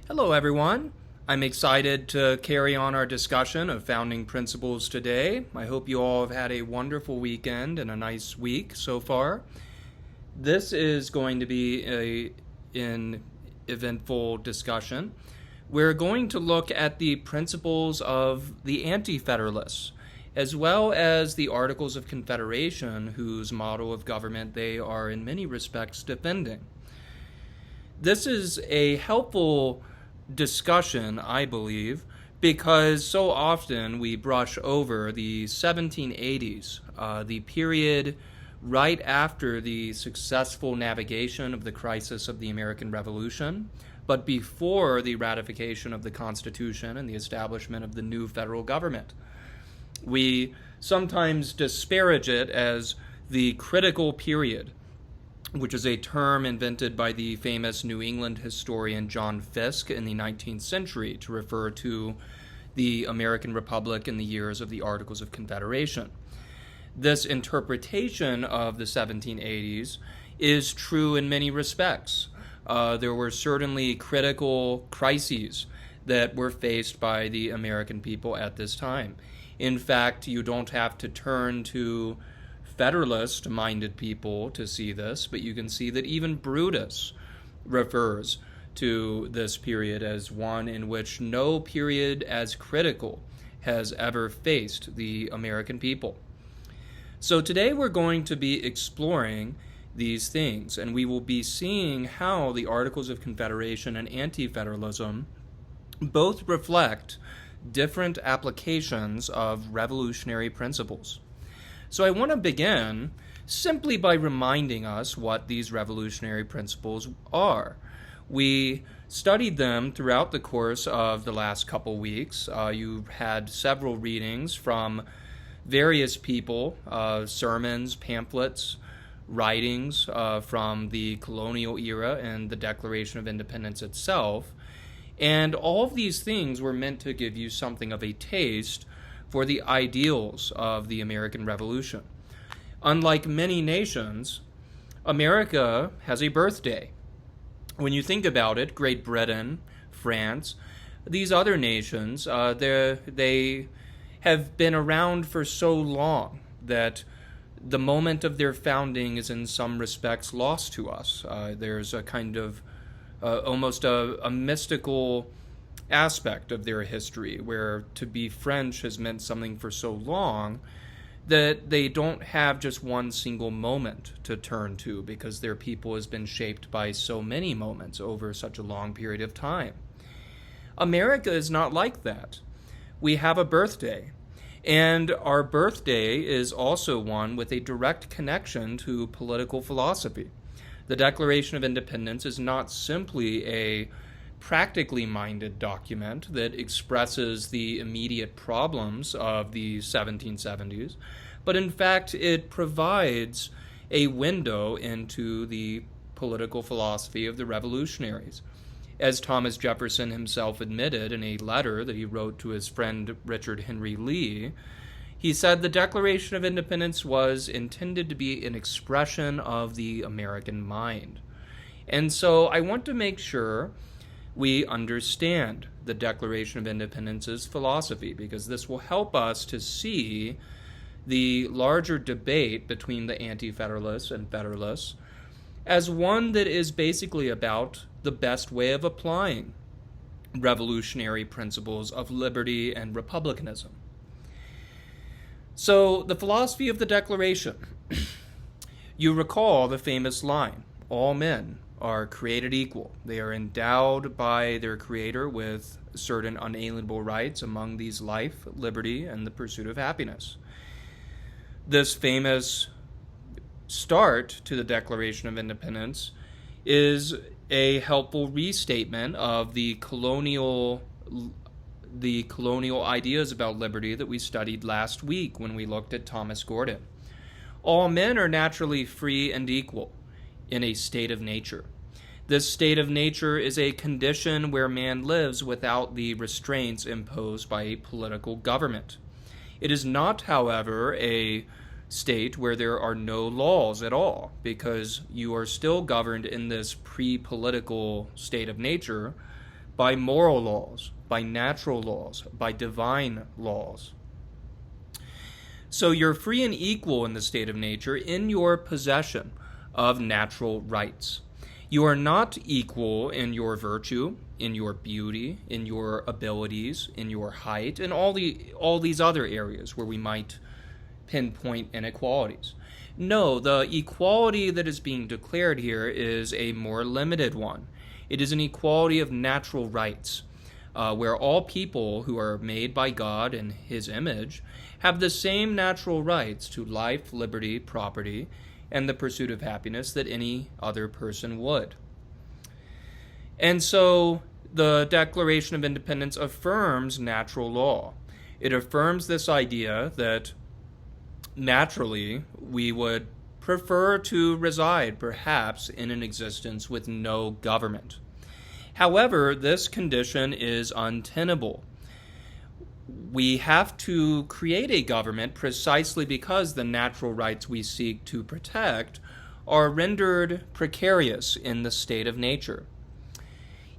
Hello, everyone. I'm excited to carry on our discussion of founding principles today. I hope you all have had a wonderful weekend and a nice week so far. This is going to be an eventful discussion. We're going to look at the principles of the Anti-Federalists, as well as the Articles of Confederation, whose model of government they are in many respects defending. This is a helpful discussion, I believe, because so often we brush over the 1780s, the period right after the successful navigation of the crisis of the American Revolution, but before the ratification of the Constitution and the establishment of the new federal government. We sometimes disparage it as the critical period, which is a term invented by the famous New England historian John Fiske in the 19th century to refer to the American Republic in the years of the Articles of Confederation. This interpretation of the 1780s is true in many respects. There were certainly critical crises that were faced by the American people at this time. In fact, you don't have to turn to Federalist-minded people to see this, but you can see that even Brutus refers to this period as one in which no period as critical has ever faced the American people. So today we're going to be exploring these things, and we will be seeing how the Articles of Confederation and Anti-Federalism both reflect different applications of revolutionary principles. So I want to begin simply by reminding us what these revolutionary principles are. We studied them throughout the course of the last couple weeks. You've had several readings from various people, sermons, pamphlets, writings from the colonial era and the Declaration of Independence itself. And all of these things were meant to give you something of a taste for the ideals of the American Revolution. Unlike many nations, America has a birthday. When you think about it, Great Britain, France, these other nations, they have been around for so long that the moment of their founding is in some respects lost to us. There's a kind of almost a mystical aspect of their history where to be French has meant something for so long that they don't have just one single moment to turn to because their people has been shaped by so many moments over such a long period of time. America is not like that. We have a birthday, and our birthday is also one with a direct connection to political philosophy. The Declaration of Independence is not simply a practically minded document that expresses the immediate problems of the 1770s, but in fact it provides a window into the political philosophy of the revolutionaries. As Thomas Jefferson himself admitted in a letter that he wrote to his friend Richard Henry Lee, he said the Declaration of Independence was intended to be an expression of the American mind. And so I want to make sure we understand the Declaration of Independence's philosophy, because this will help us to see the larger debate between the Anti-Federalists and Federalists as one that is basically about the best way of applying revolutionary principles of liberty and republicanism. So, the philosophy of the Declaration. You recall the famous line, all men are created equal. They are endowed by their Creator with certain unalienable rights, among these life, liberty, and the pursuit of happiness. This famous start to the Declaration of Independence is a helpful restatement of the colonial ideas about liberty that we studied last week when we looked at Thomas Gordon. All men are naturally free and equal in a state of nature. This state of nature is a condition where man lives without the restraints imposed by a political government. It is not, however, a state where there are no laws at all, because you are still governed in this pre-political state of nature by moral laws, by natural laws, by divine laws. So you're free and equal in the state of nature in your possession of natural rights. You are not equal in your virtue, in your beauty, in your abilities, in your height, and all these other areas where we might pinpoint inequalities. No, the equality that is being declared here is a more limited one. It is an equality of natural rights, where all people who are made by God in His image have the same natural rights to life, liberty, property, and the pursuit of happiness that any other person would. And so the Declaration of Independence affirms natural law. It affirms this idea that naturally we would prefer to reside, perhaps, in an existence with no government. However, this condition is untenable. We have to create a government precisely because the natural rights we seek to protect are rendered precarious in the state of nature.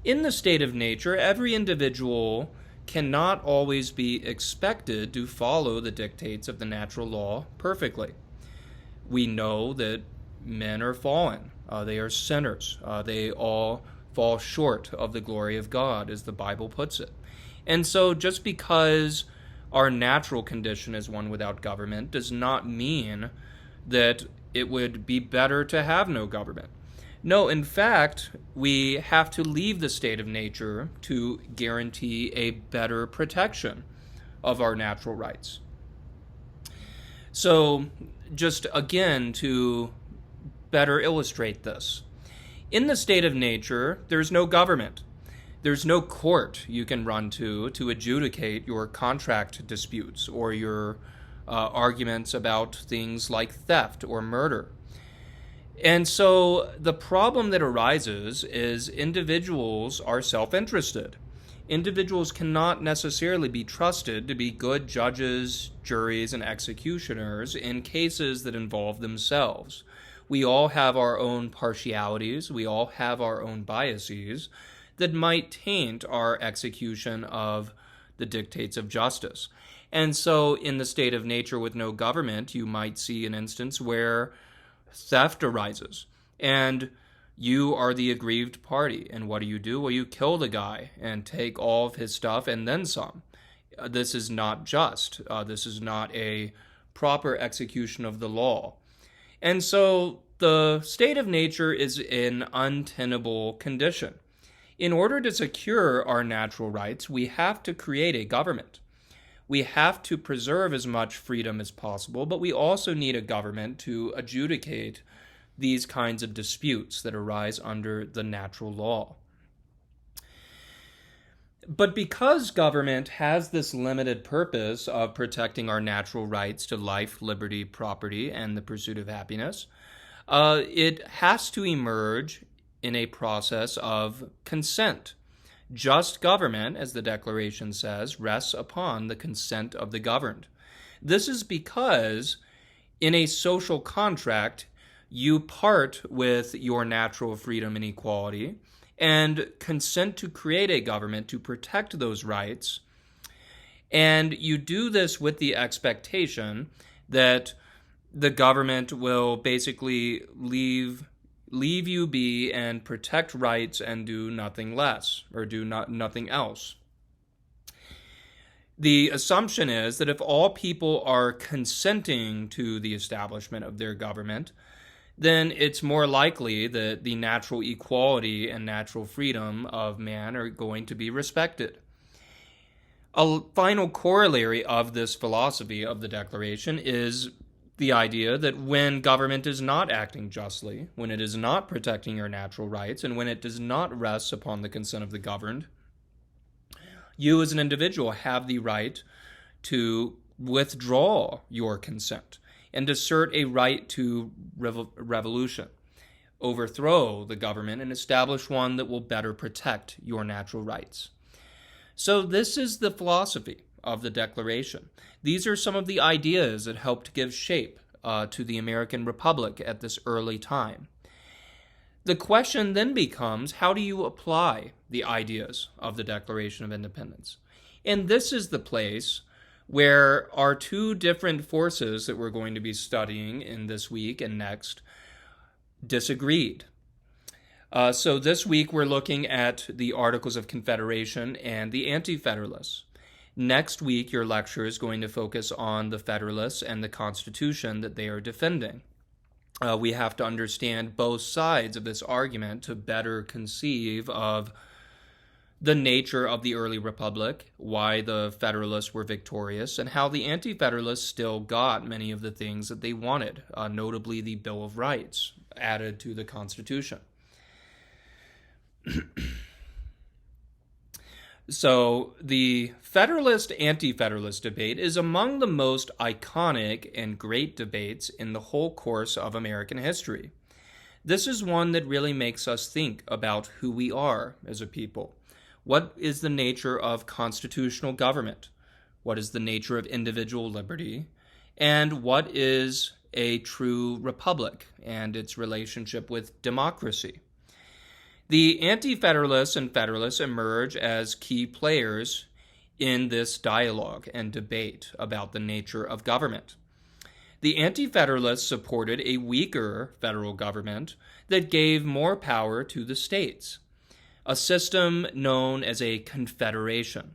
In the state of nature, every individual cannot always be expected to follow the dictates of the natural law perfectly. We know that men are fallen. They are sinners. They all fall short of the glory of God, as the Bible puts it. And so just because our natural condition is one without government does not mean that it would be better to have no government. No, in fact, we have to leave the state of nature to guarantee a better protection of our natural rights. So, just again to better illustrate this, in the state of nature, there's no government. There's no court you can run to adjudicate your contract disputes or your arguments about things like theft or murder. And so the problem that arises is individuals are self-interested. Individuals cannot necessarily be trusted to be good judges, juries, and executioners in cases that involve themselves. We all have our own partialities. We all have our own biases that might taint our execution of the dictates of justice. And so in the state of nature with no government, you might see an instance where theft arises, and you are the aggrieved party. And what do? Well, you kill the guy and take all of his stuff and then some. This is not just. This is not a proper execution of the law. And so the state of nature is an untenable condition. In order to secure our natural rights, we have to create a government. We have to preserve as much freedom as possible, but we also need a government to adjudicate these kinds of disputes that arise under the natural law. But because government has this limited purpose of protecting our natural rights to life, liberty, property, and the pursuit of happiness, it has to emerge in a process of consent. Just government, as the Declaration says, rests upon the consent of the governed. This is because in a social contract, you part with your natural freedom and equality and consent to create a government to protect those rights. And you do this with the expectation that the government will basically leave you be and protect rights and do nothing less or do nothing else. The assumption is that if all people are consenting to the establishment of their government, then it's more likely that the natural equality and natural freedom of man are going to be respected. A final corollary of this philosophy of the Declaration is the idea that when government is not acting justly, when it is not protecting your natural rights, and when it does not rest upon the consent of the governed, you as an individual have the right to withdraw your consent and assert a right to revolution, overthrow the government, and establish one that will better protect your natural rights. So this is the philosophy of the Declaration. These are some of the ideas that helped give shape to the American Republic at this early time. The question then becomes, how do you apply the ideas of the Declaration of Independence? And this is the place where our two different forces that we're going to be studying in this week and next disagreed. So this week we're looking at the Articles of Confederation and the Anti-Federalists. Next week your lecture is going to focus on the Federalists and the Constitution that they are defending. We have to understand both sides of this argument to better conceive of the nature of the early republic, why the Federalists were victorious, and how the Anti-Federalists still got many of the things that they wanted, notably the Bill of Rights added to the Constitution. So the Federalist-Anti-Federalist debate is among the most iconic and great debates in the whole course of American history. This is one that really makes us think about who we are as a people. What is the nature of constitutional government? What is the nature of individual liberty? And what is a true republic and its relationship with democracy? The Anti-Federalists and Federalists emerge as key players in this dialogue and debate about the nature of government. The Anti-Federalists supported a weaker federal government that gave more power to the states, a system known as a confederation.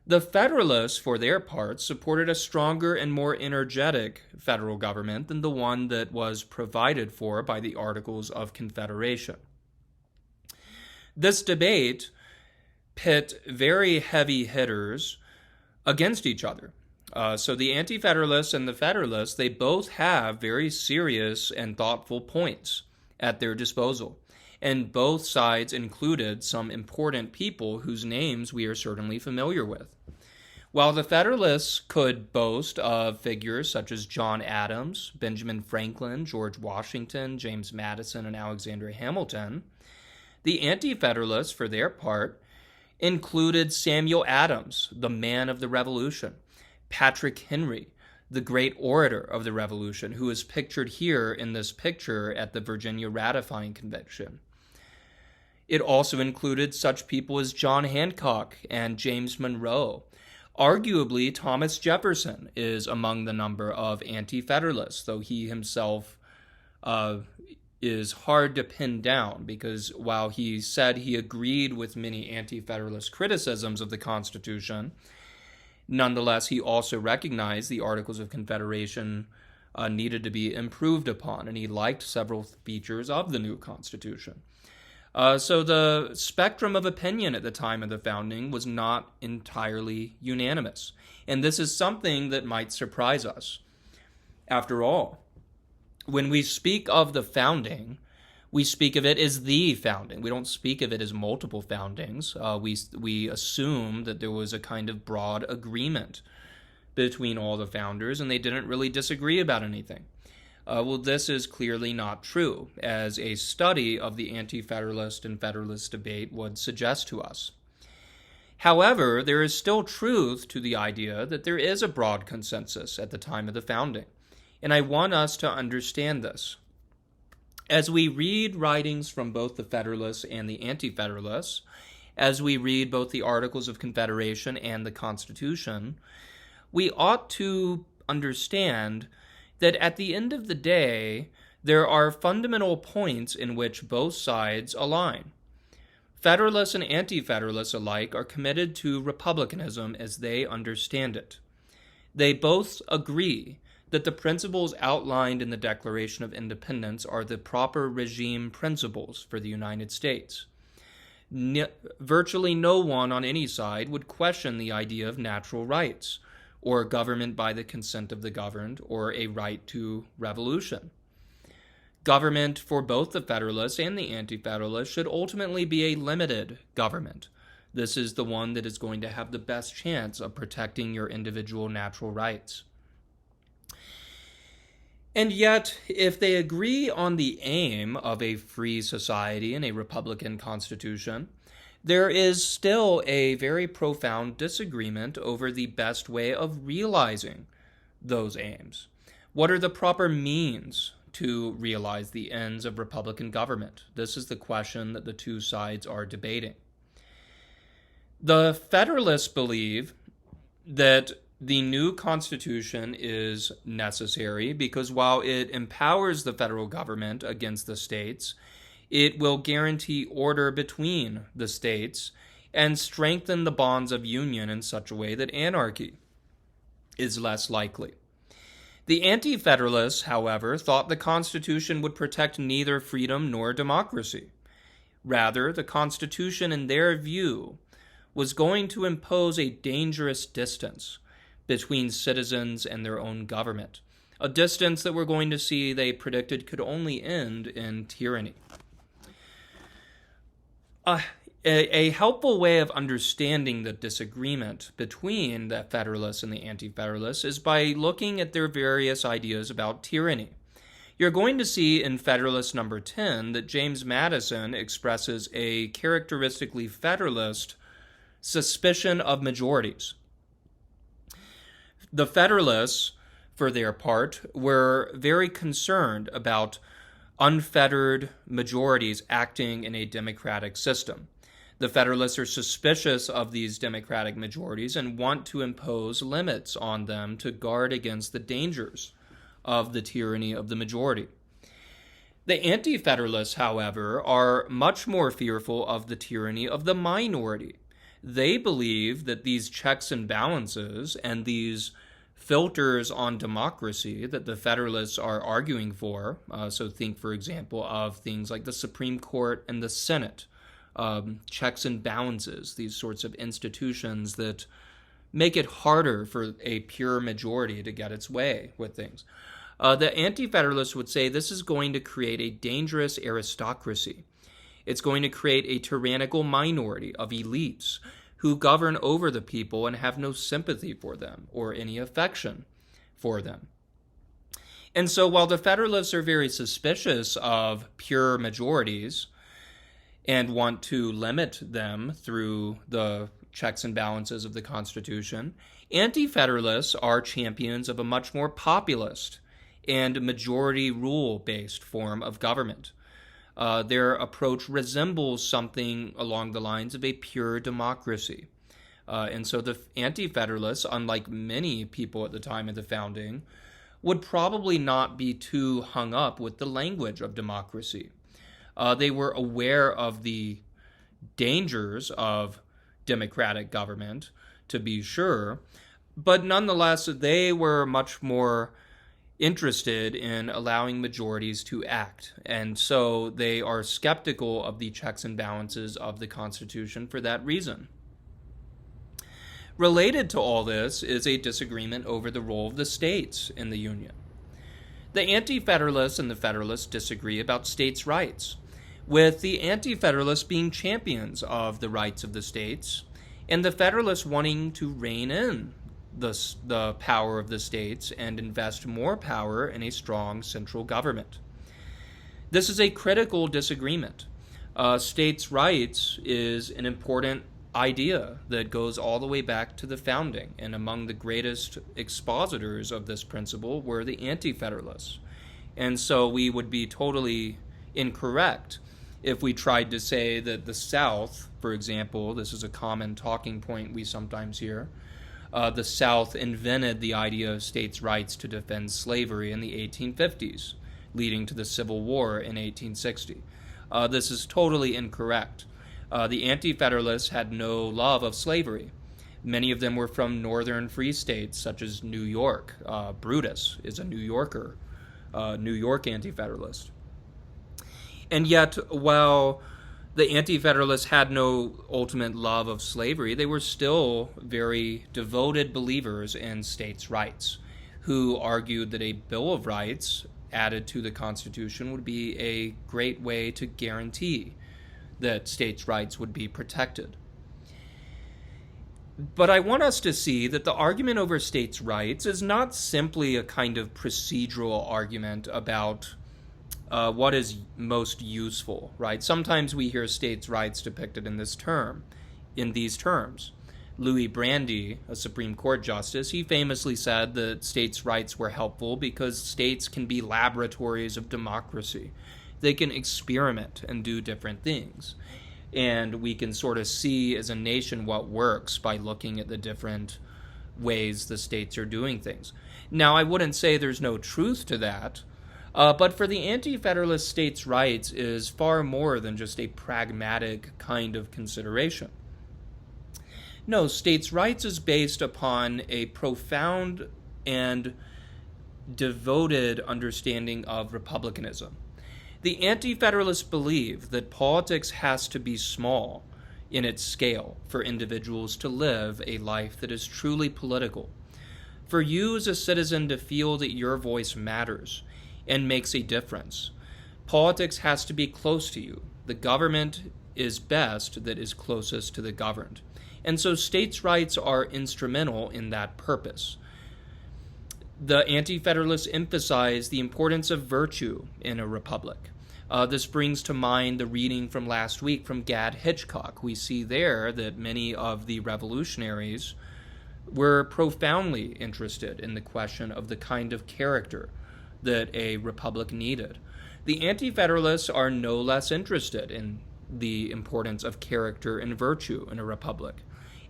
The Federalists, for their part, supported a stronger and more energetic federal government than the one that was provided for by the Articles of Confederation. This debate pit very heavy hitters against each other. So the Anti-Federalists and the Federalists, they both have very serious and thoughtful points at their disposal. And both sides included some important people whose names we are certainly familiar with. While the Federalists could boast of figures such as John Adams, Benjamin Franklin, George Washington, James Madison, and Alexander Hamilton, the Anti-Federalists, for their part, included Samuel Adams, the man of the Revolution, Patrick Henry, the great orator of the Revolution, who is pictured here in this picture at the Virginia Ratifying Convention. It also included such people as John Hancock and James Monroe. Arguably, Thomas Jefferson is among the number of Anti-Federalists, though he himself is hard to pin down, because while he said he agreed with many Anti-Federalist criticisms of the Constitution, nonetheless he also recognized the Articles of Confederation needed to be improved upon, and he liked several features of the new Constitution. So the spectrum of opinion at the time of the founding was not entirely unanimous, and this is something that might surprise us. After all, when we speak of the founding, we speak of it as the founding. We don't speak of it as multiple foundings. We assume that there was a kind of broad agreement between all the founders, and they didn't really disagree about anything. Well, this is clearly not true, as a study of the Anti-Federalist and Federalist debate would suggest to us. However, there is still truth to the idea that there is a broad consensus at the time of the founding, and I want us to understand this. As we read writings from both the Federalists and the Anti-Federalists, as we read both the Articles of Confederation and the Constitution, we ought to understand that at the end of the day, there are fundamental points in which both sides align. Federalists and Anti-Federalists alike are committed to republicanism as they understand it. They both agree that the principles outlined in the Declaration of Independence are the proper regime principles for the United States. Virtually no one on any side would question the idea of natural rights, or government by the consent of the governed, or a right to revolution. Government for both the Federalists and the Anti-Federalists should ultimately be a limited government. This is the one that is going to have the best chance of protecting your individual natural rights. And yet, if they agree on the aim of a free society and a republican constitution, there is still a very profound disagreement over the best way of realizing those aims. What are the proper means to realize the ends of Republican government? This is the question that the two sides are debating. The Federalists believe that the new Constitution is necessary because while it empowers the federal government against the states, it will guarantee order between the states and strengthen the bonds of union in such a way that anarchy is less likely. The Anti-Federalists, however, thought the Constitution would protect neither freedom nor democracy. Rather, the Constitution, in their view, was going to impose a dangerous distance between citizens and their own government, a distance that we're going to see they predicted could only end in tyranny. A helpful way of understanding the disagreement between the Federalists and the Anti-Federalists is by looking at their various ideas about tyranny. You're going to see in Federalist number 10 that James Madison expresses a characteristically Federalist suspicion of majorities. The Federalists, for their part, were very concerned about unfettered majorities acting in a democratic system. The Federalists are suspicious of these democratic majorities and want to impose limits on them to guard against the dangers of the tyranny of the majority. The Anti-Federalists, however, are much more fearful of the tyranny of the minority. They believe that these checks and balances and these filters on democracy that the Federalists are arguing for, so think, for example, of things like the Supreme Court and the Senate, checks and balances, these sorts of institutions that make it harder for a pure majority to get its way with things. The Anti-Federalists would say this is going to create a dangerous aristocracy. It's going to create a tyrannical minority of elites who govern over the people and have no sympathy for them or any affection for them. And so while the Federalists are very suspicious of pure majorities and want to limit them through the checks and balances of the Constitution, Anti-Federalists are champions of a much more populist and majority rule-based form of government. Their approach resembles something along the lines of a pure democracy. And so the Anti-Federalists, unlike many people at the time of the founding, would probably not be too hung up with the language of democracy. They were aware of the dangers of democratic government, to be sure, but nonetheless, they were much more interested in allowing majorities to act, and so they are skeptical of the checks and balances of the Constitution for that reason. Related to all this is a disagreement over the role of the states in the Union. The Anti-Federalists and the Federalists disagree about states' rights, with the Anti-Federalists being champions of the rights of the states, and the Federalists wanting to rein in the power of the states and invest more power in a strong central government. This is a critical disagreement. States' rights is an important idea that goes all the way back to the founding, and among the greatest expositors of this principle were the Anti-Federalists. And so we would be totally incorrect if we tried to say that the South, for example, this is a common talking point we sometimes hear, the South invented the idea of states' rights to defend slavery in the 1850s, leading to the Civil War in 1860. This is totally incorrect. The Anti-Federalists had no love of slavery. Many of them were from northern free states, such as New York. Brutus is a New Yorker, New York Anti-Federalist. And yet, while the Anti-Federalists had no ultimate love of slavery, they were still very devoted believers in states' rights, who argued that a Bill of Rights added to the Constitution would be a great way to guarantee that states' rights would be protected. But I want us to see that the argument over states' rights is not simply a kind of procedural argument about what is most useful, right? Sometimes we hear states' rights depicted in these terms. Louis Brandeis, a Supreme Court justice, he famously said that states' rights were helpful because states can be laboratories of democracy. They can experiment and do different things. And we can sort of see as a nation what works by looking at the different ways the states are doing things. Now, I wouldn't say there's no truth to that, but for the Anti-Federalist, states' rights is far more than just a pragmatic kind of consideration. No, states' rights is based upon a profound and devoted understanding of republicanism. The Anti-Federalists believe that politics has to be small in its scale for individuals to live a life that is truly political. For you as a citizen to feel that your voice matters and makes a difference, politics has to be close to you. The government is best that is closest to the governed. And so states' rights are instrumental in that purpose. The Anti-Federalists emphasize the importance of virtue in a republic. This brings to mind the reading from last week from Gad Hitchcock. We see there that many of the revolutionaries were profoundly interested in the question of the kind of character that a republic needed. The Anti-Federalists are no less interested in the importance of character and virtue in a republic.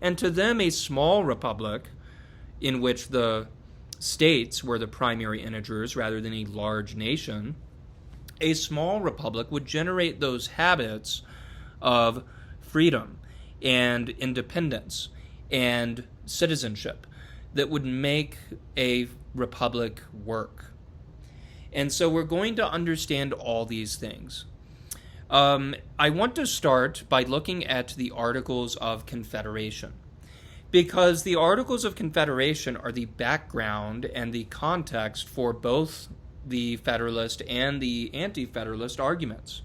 And to them, a small republic in which the states were the primary integers rather than a large nation, a small republic would generate those habits of freedom and independence and citizenship that would make a republic work. And so we're going to understand all these things. I want to start by looking at the Articles of Confederation, because the Articles of Confederation are the background and the context for both the Federalist and the Anti-Federalist arguments.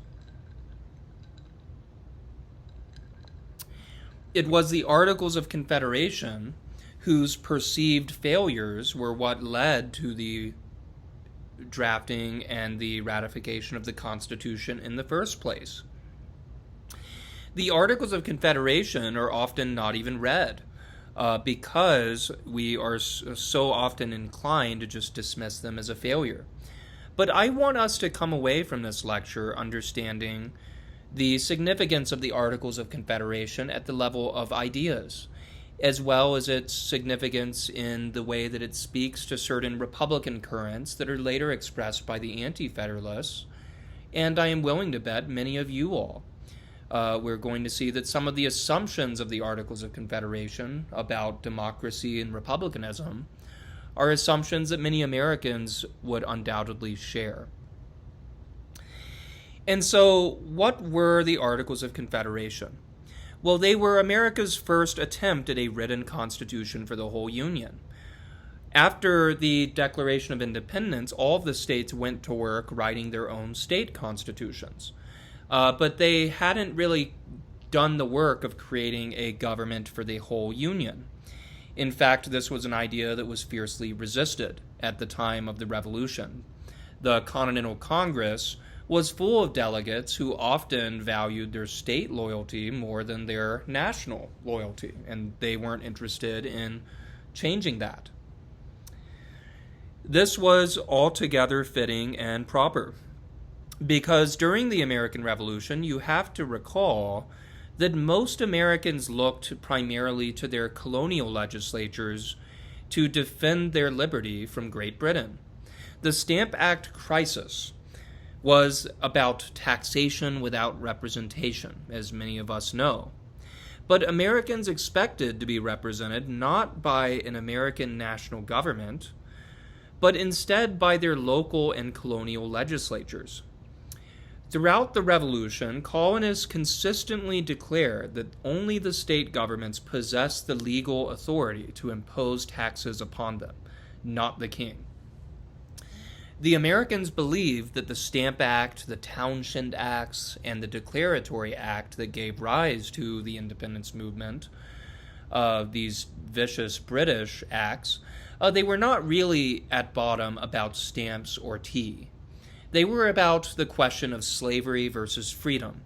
It was the Articles of Confederation whose perceived failures were what led to the drafting and the ratification of the Constitution in the first place. The Articles of Confederation are often not even read because we are so often inclined to just dismiss them as a failure. But I want us to come away from this lecture understanding the significance of the Articles of Confederation at the level of ideas, as well as its significance in the way that it speaks to certain Republican currents that are later expressed by the Anti-Federalists, and I am willing to bet many of you all. We're going to see that some of the assumptions of the Articles of Confederation about democracy and republicanism are assumptions that many Americans would undoubtedly share. And so, what were the Articles of Confederation? Well, they were America's first attempt at a written constitution for the whole Union. After the Declaration of Independence, all of the states went to work writing their own state constitutions. But they hadn't really done the work of creating a government for the whole Union. In fact, this was an idea that was fiercely resisted at the time of the Revolution. The Continental Congress was full of delegates who often valued their state loyalty more than their national loyalty, and they weren't interested in changing that. This was altogether fitting and proper, because during the American Revolution, you have to recall that most Americans looked primarily to their colonial legislatures to defend their liberty from Great Britain. The Stamp Act crisis was about taxation without representation, as many of us know. But Americans expected to be represented not by an American national government, but instead by their local and colonial legislatures. Throughout the Revolution, colonists consistently declared that only the state governments possessed the legal authority to impose taxes upon them, not the king. The Americans believed that the Stamp Act, the Townshend Acts, and the Declaratory Act that gave rise to the independence movement, these vicious British acts, they were not really at bottom about stamps or tea. They were about the question of slavery versus freedom.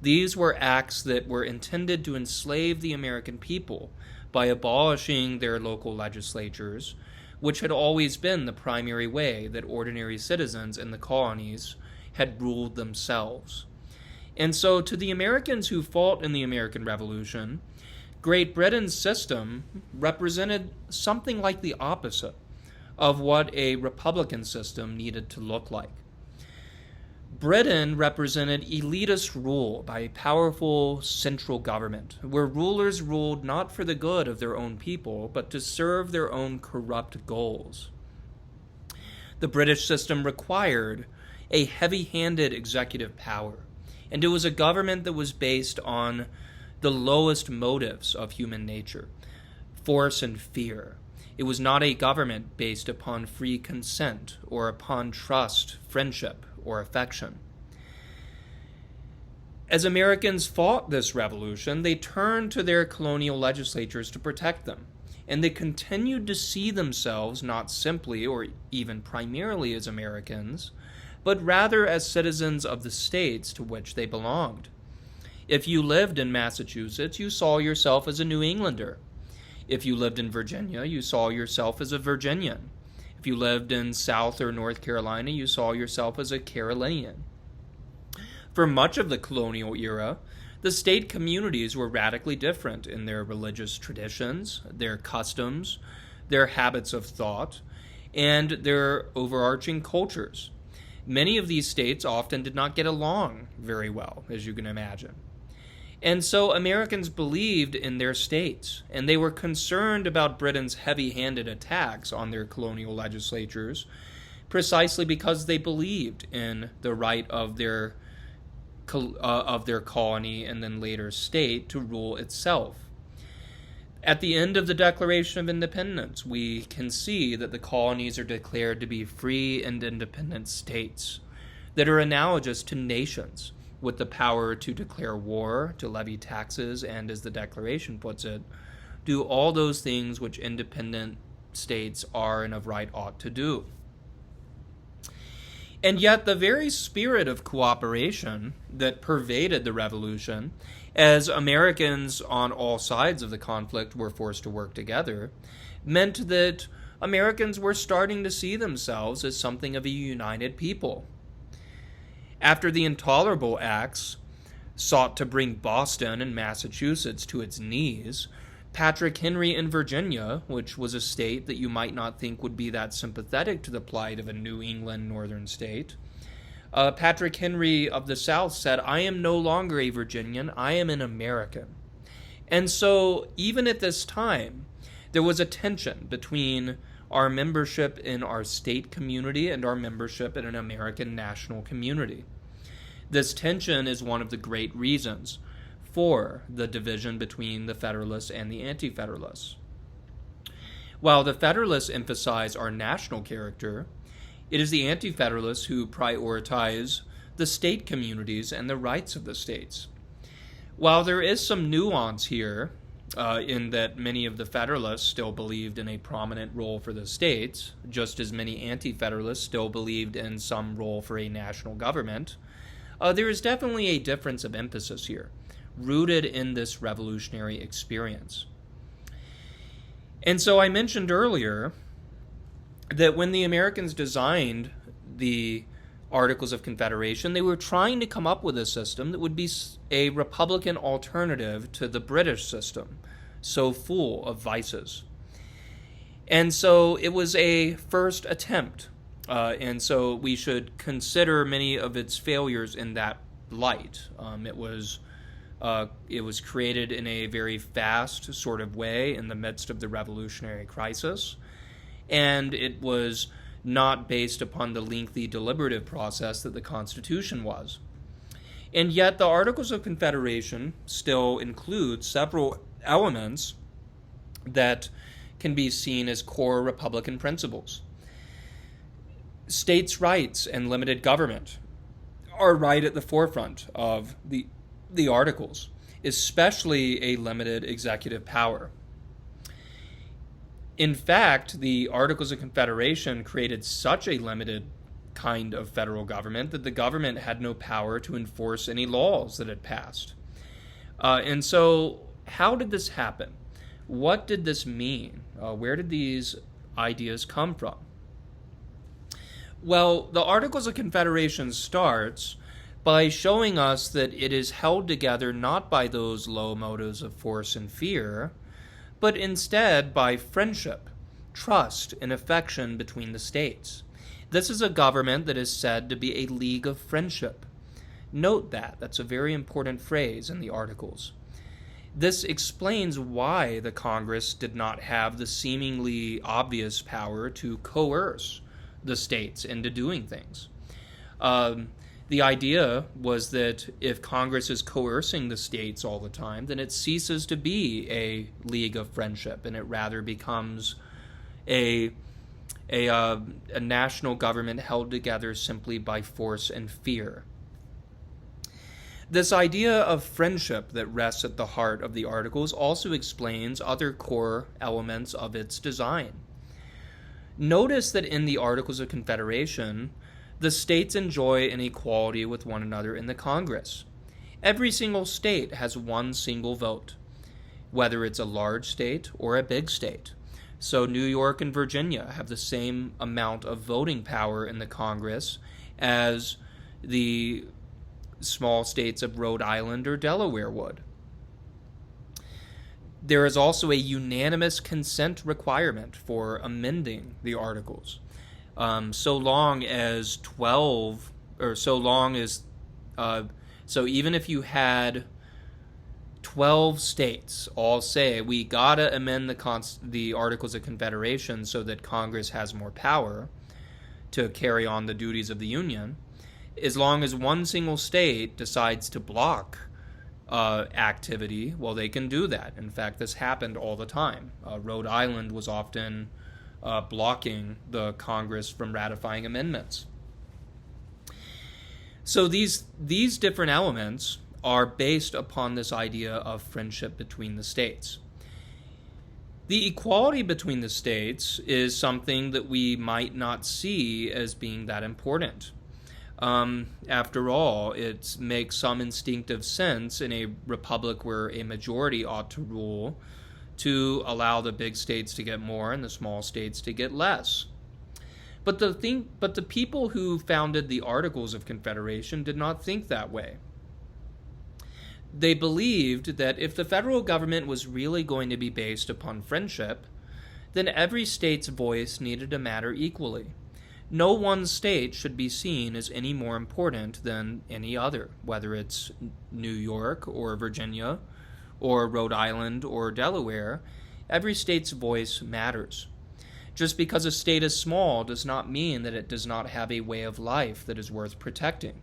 These were acts that were intended to enslave the American people by abolishing their local legislatures, which had always been the primary way that ordinary citizens in the colonies had ruled themselves. And so to the Americans who fought in the American Revolution, Great Britain's system represented something like the opposite of what a republican system needed to look like. Britain represented elitist rule by a powerful central government, where rulers ruled not for the good of their own people, but to serve their own corrupt goals. The British system required a heavy-handed executive power, and it was a government that was based on the lowest motives of human nature, force and fear. It was not a government based upon free consent or upon trust, friendship, or affection. As Americans fought this revolution, they turned to their colonial legislatures to protect them, and they continued to see themselves not simply or even primarily as Americans, but rather as citizens of the states to which they belonged. If you lived in Massachusetts, you saw yourself as a New Englander. If you lived in Virginia, you saw yourself as a Virginian. If you lived in South or North Carolina, you saw yourself as a Carolinian. For much of the colonial era, the state communities were radically different in their religious traditions, their customs, their habits of thought, and their overarching cultures. Many of these states often did not get along very well, as you can imagine. And so Americans believed in their states, and they were concerned about Britain's heavy-handed attacks on their colonial legislatures precisely because they believed in the right of their colony and then later state to rule itself. At the end of the Declaration of Independence, we can see that the colonies are declared to be free and independent states that are analogous to nations, with the power to declare war, to levy taxes, and, as the Declaration puts it, do all those things which independent states are and of right ought to do. And yet the very spirit of cooperation that pervaded the revolution, as Americans on all sides of the conflict were forced to work together, meant that Americans were starting to see themselves as something of a united people. After the Intolerable Acts sought to bring Boston and Massachusetts to its knees, Patrick Henry in Virginia, which was a state that you might not think would be that sympathetic to the plight of a New England northern state, Patrick Henry of the South said, "I am no longer a Virginian, I am an American." And so, even at this time, there was a tension between our membership in our state community and our membership in an American national community. This tension is one of the great reasons for the division between the Federalists and the Anti-Federalists. While the Federalists emphasize our national character, it is the Anti-Federalists who prioritize the state communities and the rights of the states. While there is some nuance here, in that many of the Federalists still believed in a prominent role for the states, just as many Anti-Federalists still believed in some role for a national government, there is definitely a difference of emphasis here, rooted in this revolutionary experience. And so I mentioned earlier that when the Americans designed the Articles of Confederation, they were trying to come up with a system that would be a Republican alternative to the British system, so full of vices. And so it was a first attempt, and so we should consider many of its failures in that light. It was created in a very fast sort of way in the midst of the revolutionary crisis, and it was not based upon the lengthy deliberative process that the Constitution was. And yet the Articles of Confederation still include several elements that can be seen as core Republican principles. States' rights and limited government are right at the forefront of the Articles, especially a limited executive power. In fact, the Articles of Confederation created such a limited kind of federal government that the government had no power to enforce any laws that it passed. And so, how did this happen? What did this mean? Where did these ideas come from? Well, the Articles of Confederation starts by showing us that it is held together not by those low motives of force and fear, but instead by friendship, trust, and affection between the states. This is a government that is said to be a league of friendship. Note that. That's a very important phrase in the Articles. This explains why the Congress did not have the seemingly obvious power to coerce the states into doing things. The idea was that if Congress is coercing the states all the time, then it ceases to be a league of friendship, and it rather becomes a national government held together simply by force and fear. This idea of friendship that rests at the heart of the Articles also explains other core elements of its design. Notice that in the Articles of Confederation, the states enjoy an equality with one another in the Congress. Every single state has one single vote, whether it's a large state or a big state. So New York and Virginia have the same amount of voting power in the Congress as the small states of Rhode Island or Delaware would. There is also a unanimous consent requirement for amending the Articles. So even if you had 12 states all say, we gotta amend the Articles of Confederation so that Congress has more power to carry on the duties of the Union, as long as one single state decides to block activity, well, they can do that. In fact, this happened all the time. Rhode Island was often blocking the Congress from ratifying amendments. So these different elements are based upon this idea of friendship between the states. The equality between the states is something that we might not see as being that important. After all, it makes some instinctive sense in a republic where a majority ought to rule to allow the big states to get more and the small states to get less. But the people who founded the Articles of Confederation did not think that way. They believed that if the federal government was really going to be based upon friendship, then every state's voice needed to matter equally. No one state should be seen as any more important than any other, whether it's New York or Virginia or Rhode Island or Delaware. Every state's voice matters. Just because a state is small does not mean that it does not have a way of life that is worth protecting.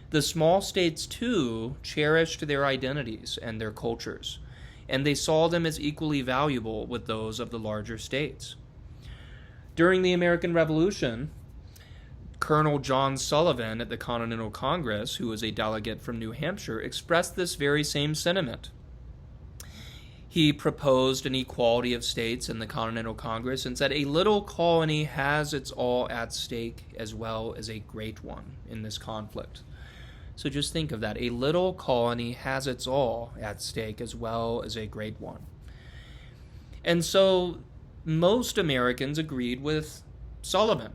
The small states, too, cherished their identities and their cultures, and they saw them as equally valuable with those of the larger states. During the American Revolution, Colonel John Sullivan at the Continental Congress, who was a delegate from New Hampshire, expressed this very same sentiment. He proposed an equality of states in the Continental Congress and said, "A little colony has its all at stake as well as a great one in this conflict." So just think of that. A little colony has its all at stake as well as a great one. And so most Americans agreed with Sullivan,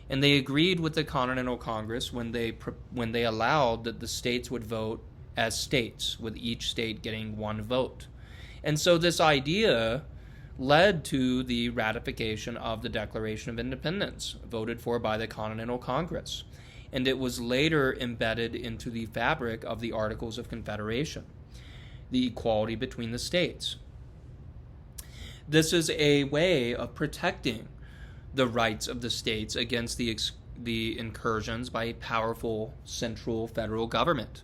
and they agreed with the Continental Congress when they allowed that the states would vote as states, with each state getting one vote. And so this idea led to the ratification of the Declaration of Independence, voted for by the Continental Congress, and it was later embedded into the fabric of the Articles of Confederation, the equality between the states. This is a way of protecting the rights of the states against the incursions by a powerful central federal government.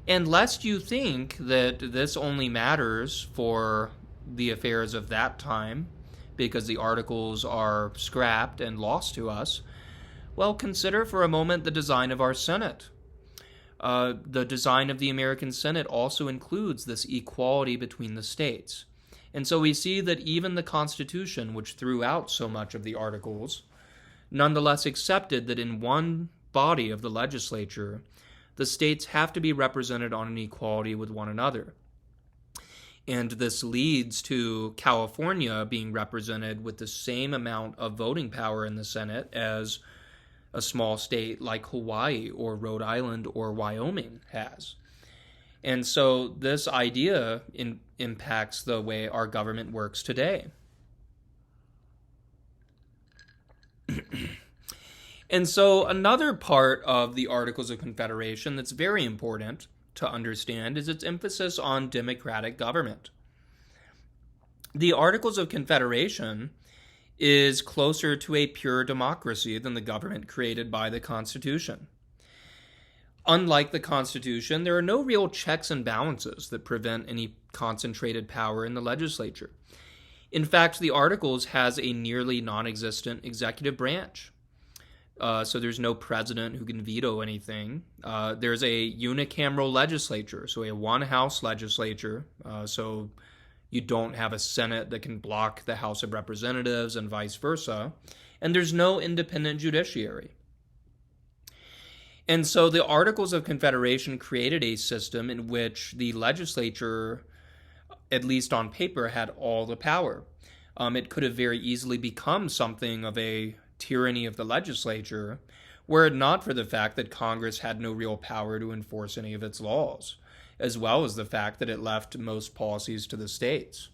And lest you think that this only matters for the affairs of that time, because the Articles are scrapped and lost to us, well, consider for a moment the design of our Senate. The design of the American Senate also includes this equality between the states. And so we see that even the Constitution, which threw out so much of the Articles, nonetheless accepted that in one body of the legislature, the states have to be represented on an equality with one another. And this leads to California being represented with the same amount of voting power in the Senate as a small state like Hawaii or Rhode Island or Wyoming has. And so this idea impacts the way our government works today. And so another part of the Articles of Confederation that's very important to understand is its emphasis on democratic government. The Articles of Confederation is closer to a pure democracy than the government created by the Constitution. Unlike the Constitution, there are no real checks and balances that prevent any concentrated power in the legislature. In fact, the Articles has a nearly non-existent executive branch. So there's no president who can veto anything. There's a unicameral legislature, so a one-house legislature. So you don't have a Senate that can block the House of Representatives and vice versa. And there's no independent judiciary. And so the Articles of Confederation created a system in which the legislature, at least on paper, had all the power. It could have very easily become something of a tyranny of the legislature, were it not for the fact that Congress had no real power to enforce any of its laws, as well as the fact that it left most policies to the states.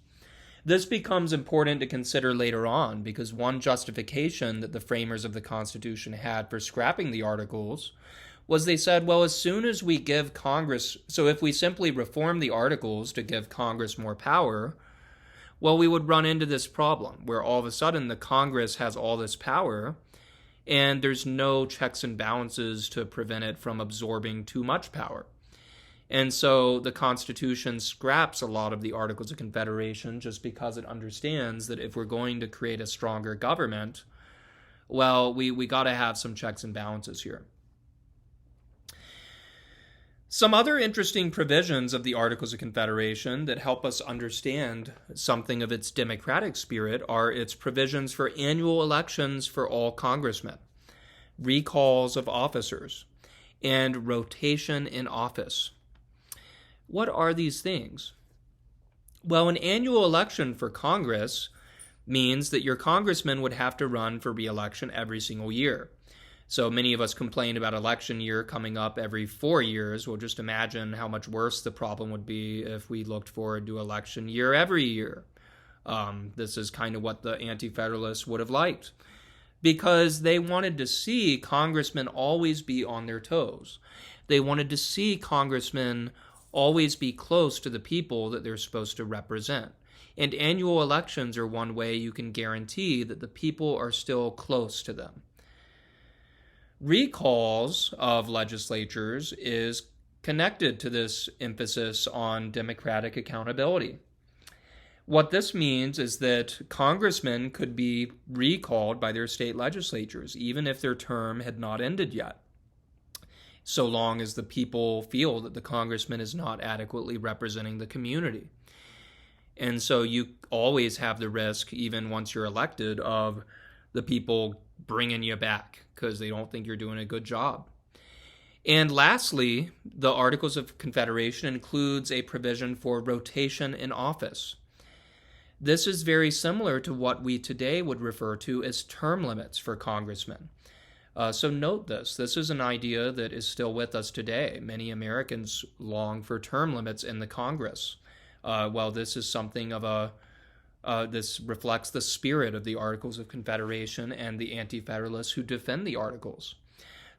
This becomes important to consider later on, because one justification that the framers of the Constitution had for scrapping the Articles was they said, well, as soon as we give Congress, so if we simply reform the Articles to give Congress more power, well, we would run into this problem where all of a sudden the Congress has all this power and there's no checks and balances to prevent it from absorbing too much power. And so the Constitution scraps a lot of the Articles of Confederation just because it understands that if we're going to create a stronger government, well, we got to have some checks and balances here. Some other interesting provisions of the Articles of Confederation that help us understand something of its democratic spirit are its provisions for annual elections for all congressmen, recalls of officers, and rotation in office. What are these things? Well, an annual election for Congress means that your congressman would have to run for re-election every single year. So many of us complain about election year coming up every 4 years. Well, just imagine how much worse the problem would be if we looked forward to election year every year. This is kind of what the Anti-Federalists would have liked, because they wanted to see congressmen always be on their toes. They wanted to see congressmen always be close to the people that they're supposed to represent. And annual elections are one way you can guarantee that the people are still close to them. Recalls of legislatures is connected to this emphasis on democratic accountability. What this means is that congressmen could be recalled by their state legislatures, even if their term had not ended yet, so long as the people feel that the congressman is not adequately representing the community. And so you always have the risk, even once you're elected, of the people bringing you back because they don't think you're doing a good job. And lastly, the Articles of Confederation includes a provision for rotation in office. This is very similar to what we today would refer to as term limits for congressmen. So note this. This is an idea that is still with us today. Many Americans long for term limits in the Congress. Well, this is something of this reflects the spirit of the Articles of Confederation and the Anti-Federalists who defend the Articles.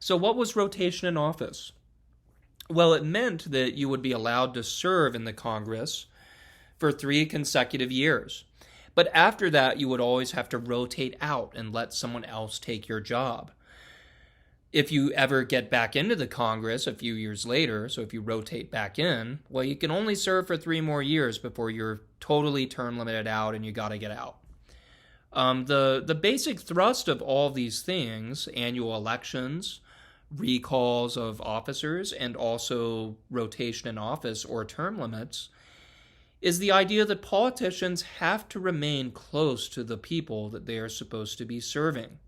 So what was rotation in office? Well, it meant that you would be allowed to serve in the Congress for 3 consecutive years. But after that, you would always have to rotate out and let someone else take your job. If you ever get back into the Congress a few years later, so if you rotate back in, well, you can only serve for 3 more years before you're totally term limited out and you got to get out. The basic thrust of all these things, annual elections, recalls of officers, and also rotation in office or term limits, is the idea that politicians have to remain close to the people that they are supposed to be serving.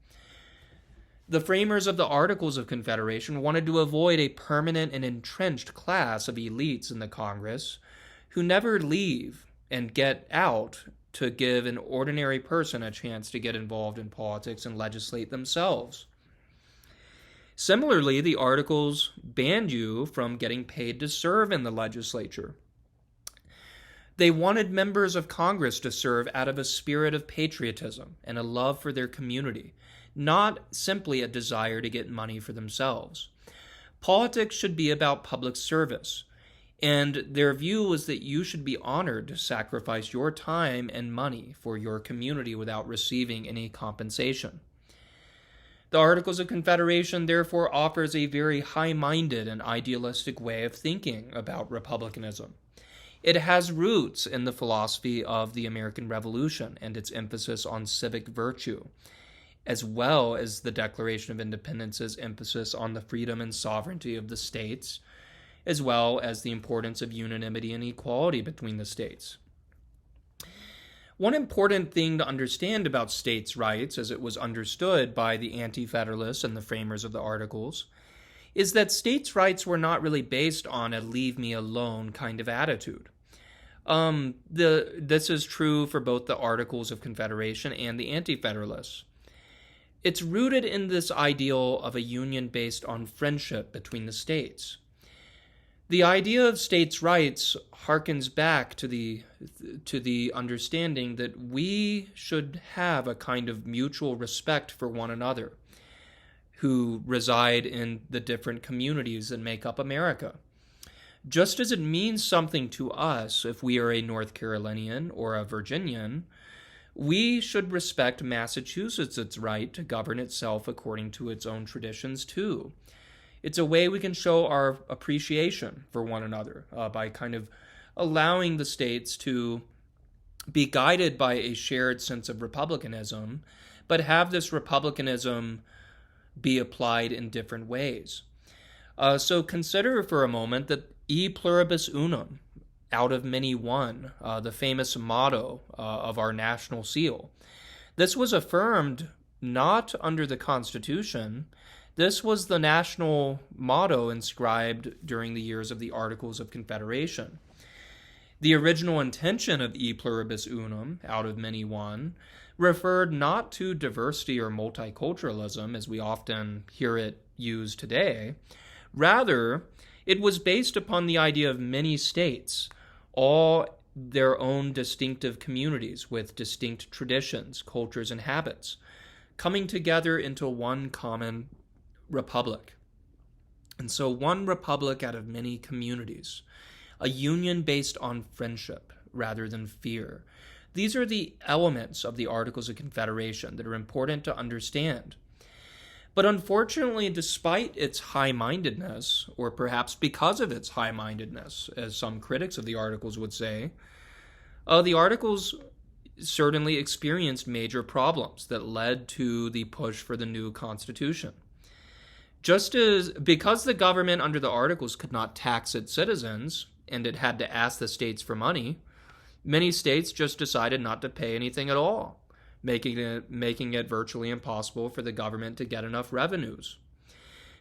The framers of the Articles of Confederation wanted to avoid a permanent and entrenched class of elites in the Congress who never leave and get out to give an ordinary person a chance to get involved in politics and legislate themselves. Similarly, the Articles banned you from getting paid to serve in the legislature. They wanted members of Congress to serve out of a spirit of patriotism and a love for their community, not simply a desire to get money for themselves. Politics should be about public service, and their view was that you should be honored to sacrifice your time and money for your community without receiving any compensation. The Articles of Confederation therefore offers a very high-minded and idealistic way of thinking about republicanism. It has roots in the philosophy of the American Revolution and its emphasis on civic virtue, as well as the Declaration of Independence's emphasis on the freedom and sovereignty of the states, as well as the importance of unanimity and equality between the states. One important thing to understand about states' rights, as it was understood by the Anti-Federalists and the framers of the Articles, is that states' rights were not really based on a leave me alone kind of attitude. This is true for both the Articles of Confederation and the Anti-Federalists. It's rooted in this ideal of a union based on friendship between the states. The idea of states' rights harkens back to the understanding that we should have a kind of mutual respect for one another who reside in the different communities that make up America. Just as it means something to us if we are a North Carolinian or a Virginian, we should respect Massachusetts' right to govern itself according to its own traditions too. It's a way we can show our appreciation for one another by kind of allowing the states to be guided by a shared sense of republicanism, but have this republicanism be applied in different ways. So consider for a moment that e pluribus unum, out of many one, the famous motto of our national seal. This was affirmed not under the Constitution. This was the national motto inscribed during the years of the Articles of Confederation. The original intention of e pluribus unum, out of many one, referred not to diversity or multiculturalism as we often hear it used today. Rather, it was based upon the idea of many states, all their own distinctive communities with distinct traditions, cultures, and habits, coming together into one common republic. And so one republic out of many communities, a union based on friendship rather than fear. These are the elements of the Articles of Confederation that are important to understand. But unfortunately, despite its high-mindedness, or perhaps because of its high-mindedness, as some critics of the Articles would say, the Articles certainly experienced major problems that led to the push for the new Constitution. Because the government under the Articles could not tax its citizens, and it had to ask the states for money, many states just decided not to pay anything at all, making it virtually impossible for the government to get enough revenues.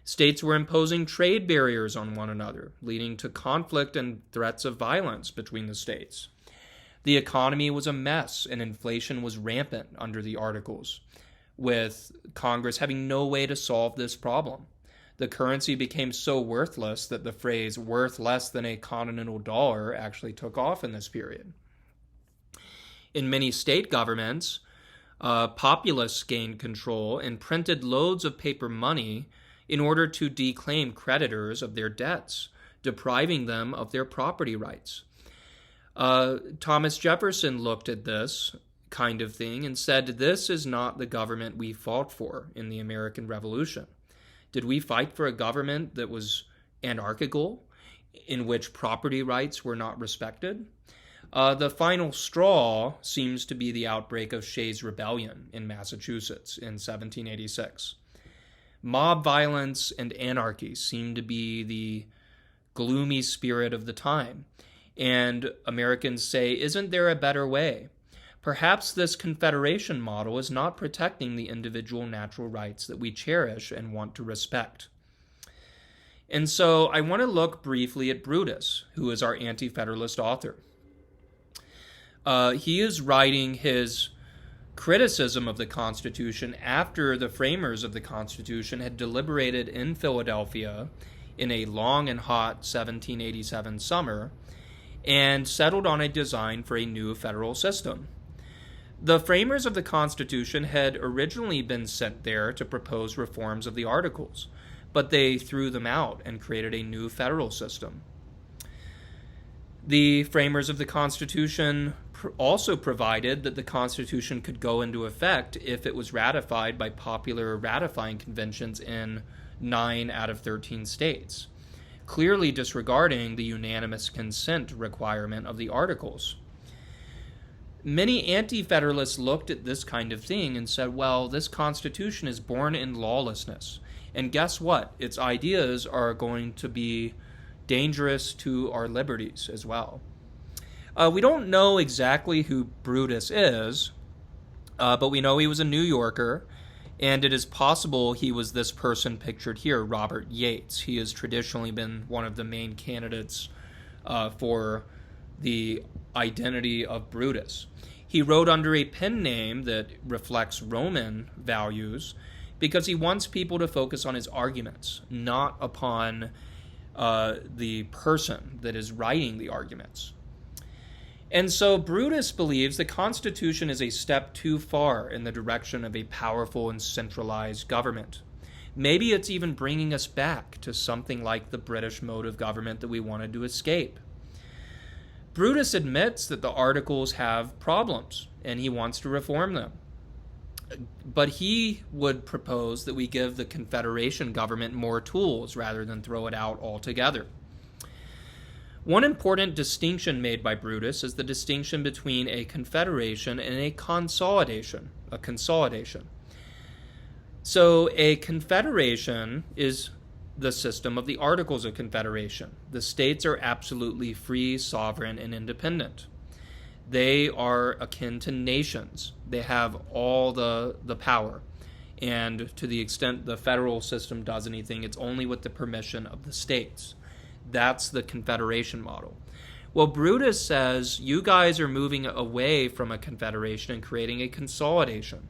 States were imposing trade barriers on one another, leading to conflict and threats of violence between the states. The economy was a mess, and inflation was rampant under the Articles, with Congress having no way to solve this problem. The currency became so worthless that the phrase "worth less than a continental dollar" actually took off in this period. In many state governments, populists gained control and printed loads of paper money in order to declaim creditors of their debts, depriving them of their property rights. Thomas Jefferson looked at this kind of thing and said, "This is not the government we fought for in the American Revolution. Did we fight for a government that was anarchical, in which property rights were not respected?" The final straw seems to be the outbreak of Shays' Rebellion in Massachusetts in 1786. Mob violence and anarchy seemed to be the gloomy spirit of the time, and Americans say, "Isn't there a better way?" Perhaps this Confederation model is not protecting the individual natural rights that we cherish and want to respect. And so I want to look briefly at Brutus, who is our Anti-Federalist author. He is writing his criticism of the Constitution after the framers of the Constitution had deliberated in Philadelphia in a long and hot 1787 summer and settled on a design for a new federal system. The framers of the Constitution had originally been sent there to propose reforms of the Articles, but they threw them out and created a new federal system. The framers of the Constitution also provided that the Constitution could go into effect if it was ratified by popular ratifying conventions in 9 out of 13 states, clearly disregarding the unanimous consent requirement of the Articles. Many anti-federalists looked at this kind of thing and said, well, this Constitution is born in lawlessness. And guess what? Its ideas are going to be dangerous to our liberties as well. We don't know exactly who Brutus is, but we know he was a New Yorker, and it is possible he was this person pictured here, Robert Yates. He has traditionally been one of the main candidates for the identity of Brutus. He wrote under a pen name that reflects Roman values because he wants people to focus on his arguments, not upon the person that is writing the arguments. And so Brutus believes the Constitution is a step too far in the direction of a powerful and centralized government. Maybe it's even bringing us back to something like the British mode of government that we wanted to escape. Brutus admits that the Articles have problems, and he wants to reform them. But he would propose that we give the Confederation government more tools rather than throw it out altogether. One important distinction made by Brutus is the distinction between a confederation and a consolidation. So a confederation is the system of the Articles of Confederation. The states are absolutely free, sovereign, and independent. They are akin to nations. They have all the power. And to the extent the federal system does anything, it's only with the permission of the states. That's the Confederation model. Well, Brutus says you guys are moving away from a confederation and creating a consolidation.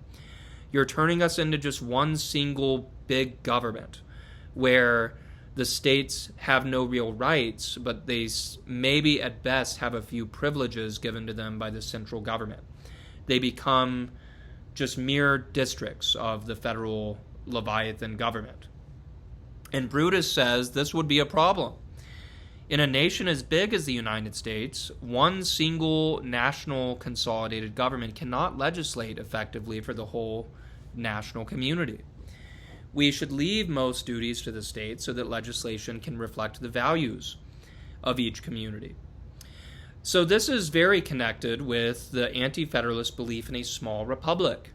You're turning us into just one single big government where the states have no real rights, but they maybe at best have a few privileges given to them by the central government. They become just mere districts of the federal Leviathan government. And Brutus says this would be a problem. In a nation as big as the United States, one single national consolidated government cannot legislate effectively for the whole national community. We should leave most duties to the state so that legislation can reflect the values of each community. So this is very connected with the Anti-Federalist belief in a small republic.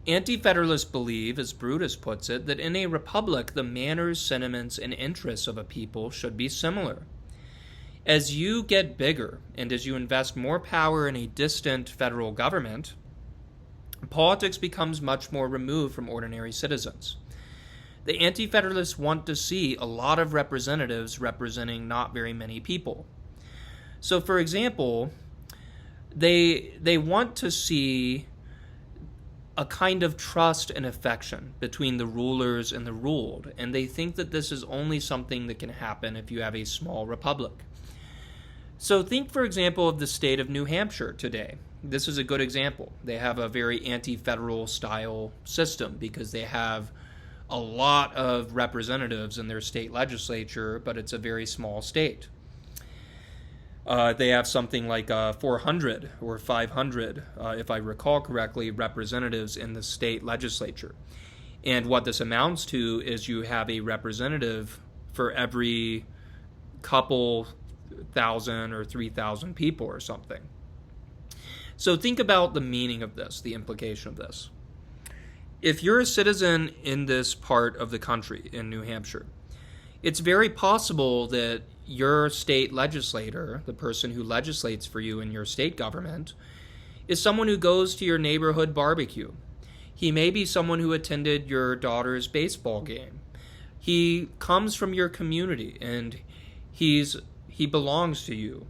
Anti-Federalists believe, as Brutus puts it, that in a republic the manners, sentiments, and interests of a people should be similar. As you get bigger and as you invest more power in a distant federal government, politics becomes much more removed from ordinary citizens. The Anti-Federalists want to see a lot of representatives representing not very many people. So, for example, they want to see a kind of trust and affection between the rulers and the ruled, and they think that this is only something that can happen if you have a small republic. So think, for example, of the state of New Hampshire today. This is a good example. They have a very anti-federal style system because they have a lot of representatives in their state legislature, but it's a very small state. They have something like 400 or 500, if I recall correctly, representatives in the state legislature. And what this amounts to is you have a representative for every couple thousand or 3,000 people or something. So think about the meaning of this, the implication of this. If you're a citizen in this part of the country, in New Hampshire, it's very possible that your state legislator, the person who legislates for you in your state government, is someone who goes to your neighborhood barbecue. He may be someone who attended your daughter's baseball game. He comes from your community and he belongs to you.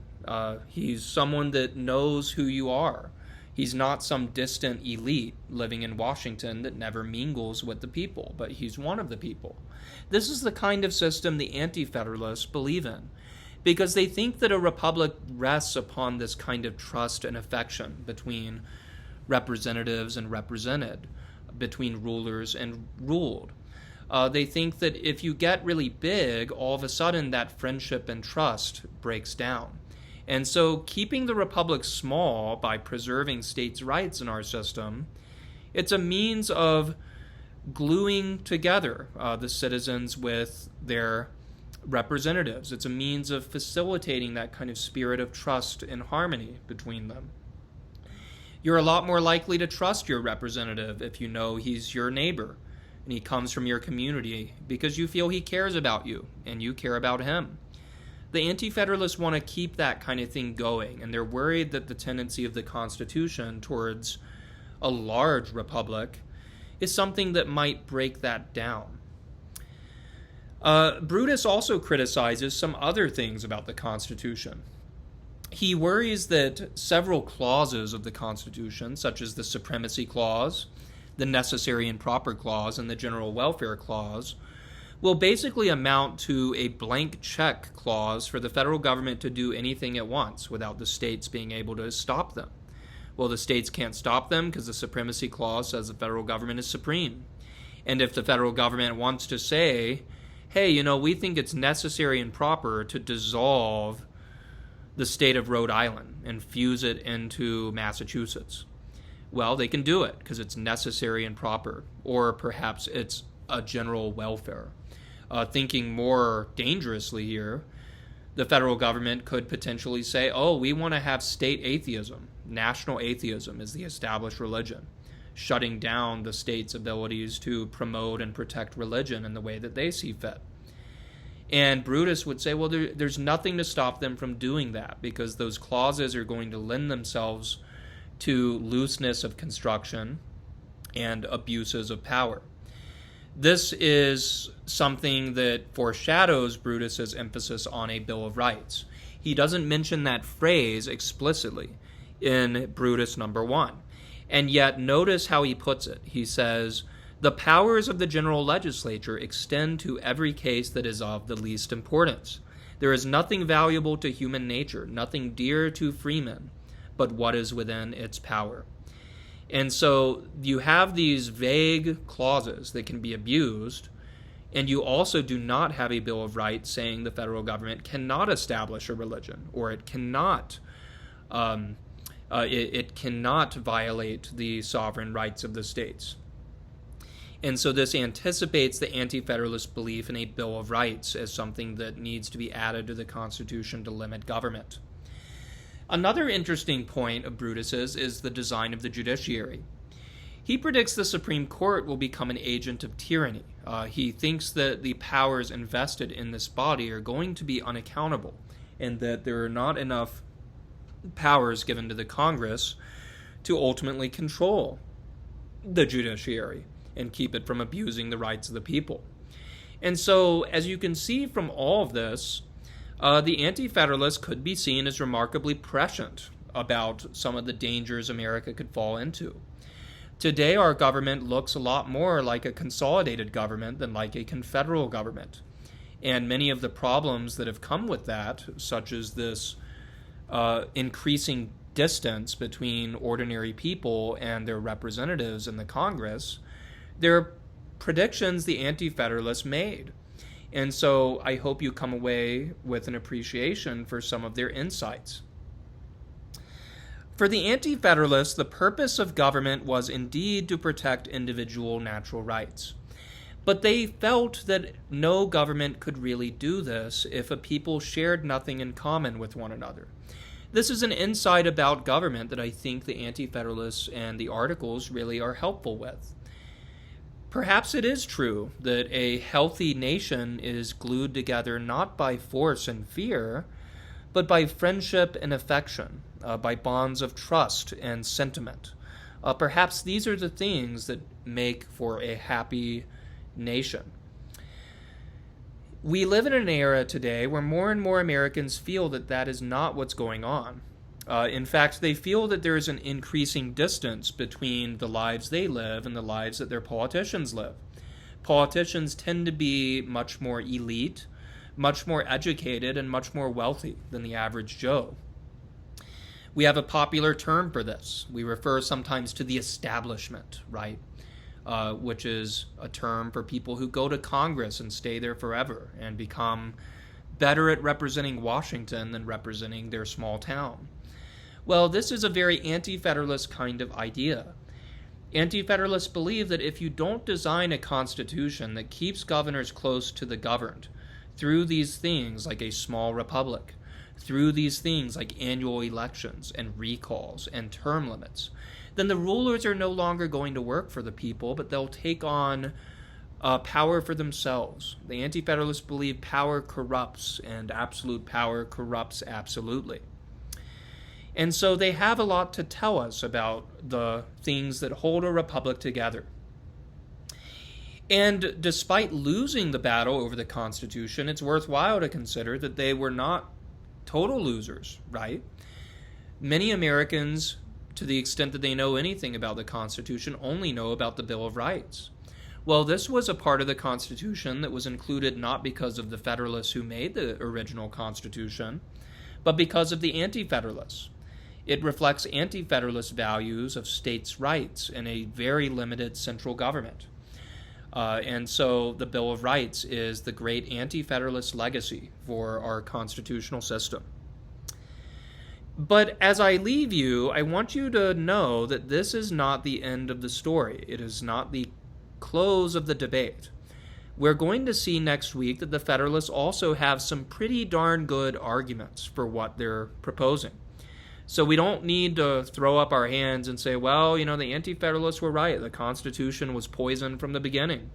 He's someone that knows who you are. He's not some distant elite living in Washington that never mingles with the people, but he's one of the people. This is the kind of system the Anti-Federalists believe in, because they think that a republic rests upon this kind of trust and affection between representatives and represented, between rulers and ruled. They think that if you get really big, all of a sudden that friendship and trust breaks down. And so keeping the republic small by preserving states' rights in our system, it's a means of gluing together the citizens with their representatives. It's a means of facilitating that kind of spirit of trust and harmony between them. You're a lot more likely to trust your representative if you know he's your neighbor and he comes from your community because you feel he cares about you and you care about him. The Anti-Federalists want to keep that kind of thing going, and they're worried that the tendency of the Constitution towards a large republic is something that might break that down. Brutus also criticizes some other things about the Constitution. He worries that several clauses of the Constitution, such as the Supremacy Clause, the Necessary and Proper Clause, and the General Welfare Clause, will basically amount to a blank check clause for the federal government to do anything it wants without the states being able to stop them. Well, the states can't stop them because the Supremacy Clause says the federal government is supreme. And if the federal government wants to say, hey, we think it's necessary and proper to dissolve the state of Rhode Island and fuse it into Massachusetts, well, they can do it because it's necessary and proper, or perhaps it's a general welfare. Thinking more dangerously here, the federal government could potentially say, we want to have state atheism. National atheism is the established religion, shutting down the state's abilities to promote and protect religion in the way that they see fit. And Brutus would say, well, there's nothing to stop them from doing that because those clauses are going to lend themselves to looseness of construction and abuses of power. This is something that foreshadows Brutus's emphasis on a Bill of Rights. He doesn't mention that phrase explicitly in Brutus number 1. And yet notice how he puts it. He says, the powers of the general legislature extend to every case that is of the least importance. There is nothing valuable to human nature, nothing dear to freemen, but what is within its power. And so you have these vague clauses that can be abused, and you also do not have a Bill of Rights saying the federal government cannot establish a religion, or it cannot violate the sovereign rights of the states. And so this anticipates the Anti-Federalist belief in a Bill of Rights as something that needs to be added to the Constitution to limit government. Another interesting point of Brutus's is the design of the judiciary. He predicts the Supreme Court will become an agent of tyranny. He thinks that the powers invested in this body are going to be unaccountable, and that there are not enough powers given to the Congress to ultimately control the judiciary and keep it from abusing the rights of the people. And so, as you can see from all of this, the Anti-Federalists could be seen as remarkably prescient about some of the dangers America could fall into. Today, our government looks a lot more like a consolidated government than like a confederal government. And many of the problems that have come with that, such as this increasing distance between ordinary people and their representatives in the Congress, they're predictions the Anti-Federalists made. And so I hope you come away with an appreciation for some of their insights. For the Anti-Federalists, the purpose of government was indeed to protect individual natural rights. But they felt that no government could really do this if a people shared nothing in common with one another. This is an insight about government that I think the Anti-Federalists and the articles really are helpful with. Perhaps it is true that a healthy nation is glued together not by force and fear, but by friendship and affection, by bonds of trust and sentiment. Perhaps these are the things that make for a happy nation. We live in an era today where more and more Americans feel that that is not what's going on. In fact, they feel that there is an increasing distance between the lives they live and the lives that their politicians live. Politicians tend to be much more elite, much more educated, and much more wealthy than the average Joe. We have a popular term for this. We refer sometimes to the establishment, right? Which is a term for people who go to Congress and stay there forever and become better at representing Washington than representing their small town. Well, this is a very anti-federalist kind of idea. Anti-federalists believe that if you don't design a constitution that keeps governors close to the governed through these things like a small republic, through these things like annual elections and recalls and term limits, then the rulers are no longer going to work for the people, but they'll take on power for themselves. The Anti-Federalists believe power corrupts, and absolute power corrupts absolutely. And so they have a lot to tell us about the things that hold a republic together. And despite losing the battle over the Constitution, it's worthwhile to consider that they were not total losers, right? Many Americans, to the extent that they know anything about the Constitution, only know about the Bill of Rights. Well, this was a part of the Constitution that was included not because of the Federalists who made the original Constitution, but because of the Anti-Federalists. It reflects Anti-Federalist values of states' rights and a very limited central government. And so the Bill of Rights is the great Anti-Federalist legacy for our constitutional system. But as I leave you, I want you to know that this is not the end of the story. It is not the close of the debate. We're going to see next week that the Federalists also have some pretty darn good arguments for what they're proposing. So we don't need to throw up our hands and say, well, the Anti-Federalists were right. The Constitution was poisoned from the beginning.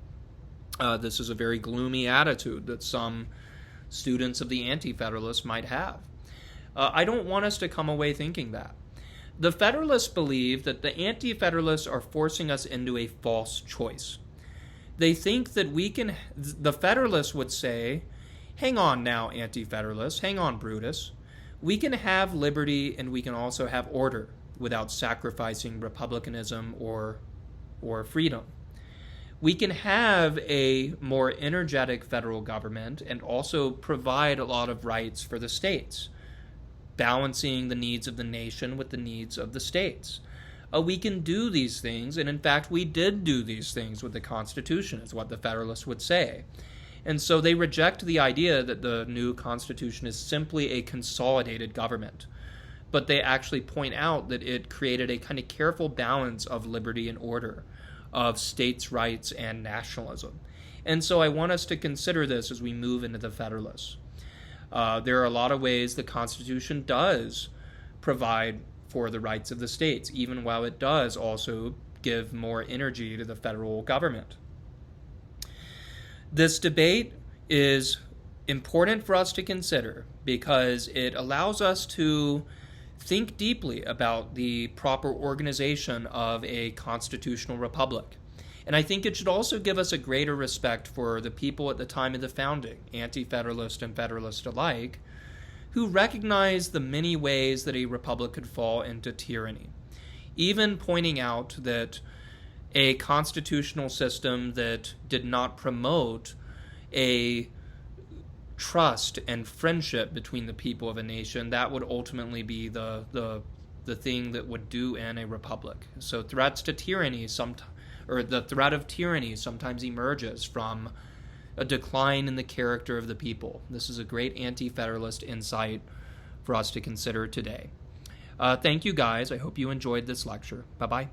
This is a very gloomy attitude that some students of the Anti-Federalists might have. I don't want us to come away thinking that. The Federalists believe that the Anti-Federalists are forcing us into a false choice. They think that the Federalists would say, hang on now, Anti-Federalists, hang on, Brutus. We can have liberty and we can also have order without sacrificing republicanism or freedom. We can have a more energetic federal government and also provide a lot of rights for the states, balancing the needs of the nation with the needs of the states. We can do these things, and in fact we did do these things with the Constitution, is what the Federalists would say. And so they reject the idea that the new Constitution is simply a consolidated government. But they actually point out that it created a kind of careful balance of liberty and order, of states' rights and nationalism. And so I want us to consider this as we move into the Federalists. There are a lot of ways the Constitution does provide for the rights of the states, even while it does also give more energy to the federal government. This debate is important for us to consider because it allows us to think deeply about the proper organization of a constitutional republic. And I think it should also give us a greater respect for the people at the time of the founding, Anti-Federalist and Federalist alike, who recognized the many ways that a republic could fall into tyranny, even pointing out that a constitutional system that did not promote a trust and friendship between the people of a nation, that would ultimately be the thing that would do in a republic. So threats to tyranny, the threat of tyranny sometimes emerges from a decline in the character of the people. This is a great Anti-Federalist insight for us to consider today. Thank you guys. I hope you enjoyed this lecture. Bye-bye.